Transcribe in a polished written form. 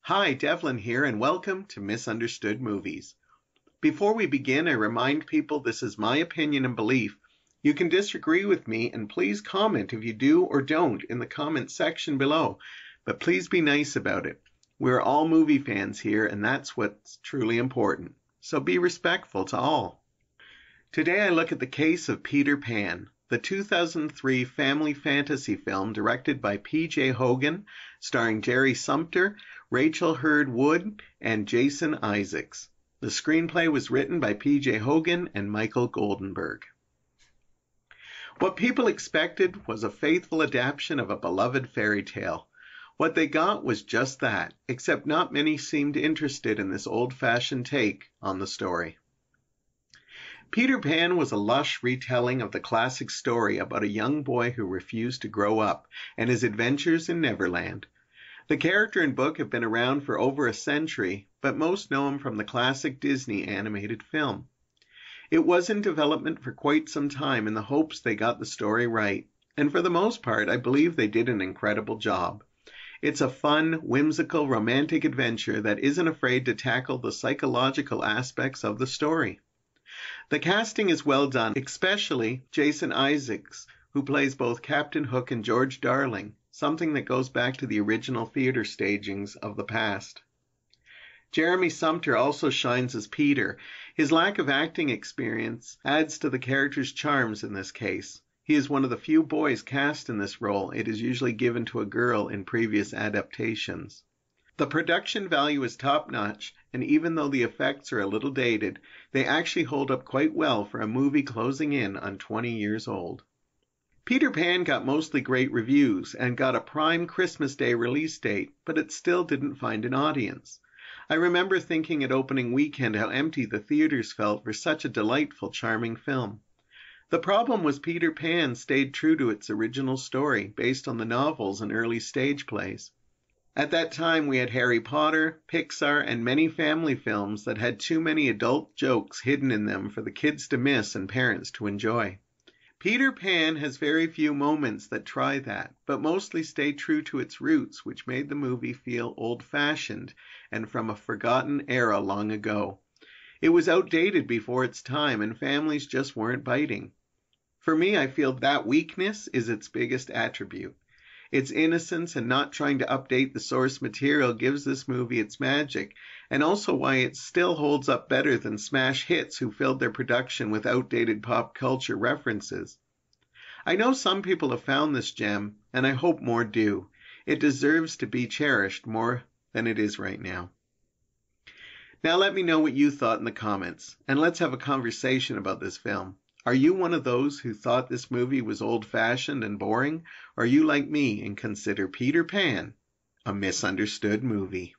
Hi, Devlin here, and welcome to Misunderstood Movies. Before we begin, I remind people this is my opinion and belief. You can disagree with me, and please comment if you do or don't in the comment section below, but please be nice about it. We're all movie fans here, and that's what's truly important. So be respectful to all. Today I look at the case of Peter Pan, the 2003 family fantasy film directed by P.J. Hogan, starring Jerry Sumter, Rachel Hurd-Wood, and Jason Isaacs. The screenplay was written by P.J. Hogan and Michael Goldenberg. What people expected was a faithful adaptation of a beloved fairy tale. What they got was just that, except not many seemed interested in this old-fashioned take on the story. Peter Pan was a lush retelling of the classic story about a young boy who refused to grow up and his adventures in Neverland. The character and book have been around for over a century, but most know him from the classic Disney animated film. It was in development for quite some time in the hopes they got the story right, and for the most part, I believe they did an incredible job. It's a fun, whimsical, romantic adventure that isn't afraid to tackle the psychological aspects of the story. The casting is well done, especially Jason Isaacs, who plays both Captain Hook and George Darling, something that goes back to the original theater stagings of the past. Jeremy Sumter also shines as Peter. His lack of acting experience adds to the character's charms in this case. He is one of the few boys cast in this role. It is usually given to a girl in previous adaptations. The production value is top-notch, and even though the effects are a little dated, they actually hold up quite well for a movie closing in on 20 years old. Peter Pan got mostly great reviews and got a prime Christmas Day release date, but it still didn't find an audience. I remember thinking at opening weekend how empty the theaters felt for such a delightful, charming film. The problem was Peter Pan stayed true to its original story, based on the novels and early stage plays. At that time, we had Harry Potter, Pixar, and many family films that had too many adult jokes hidden in them for the kids to miss and parents to enjoy. Peter Pan has very few moments that try that, but mostly stay true to its roots, which made the movie feel old-fashioned and from a forgotten era long ago. It was outdated before its time, and families just weren't biting. For me, I feel that weakness is its biggest attribute. Its innocence and not trying to update the source material gives this movie its magic, and also why it still holds up better than smash hits who filled their production with outdated pop culture references. I know some people have found this gem, and I hope more do. It deserves to be cherished more than it is right now. Now let me know what you thought in the comments, and let's have a conversation about this film. Are you one of those who thought this movie was old-fashioned and boring, or are you like me and consider Peter Pan a misunderstood movie?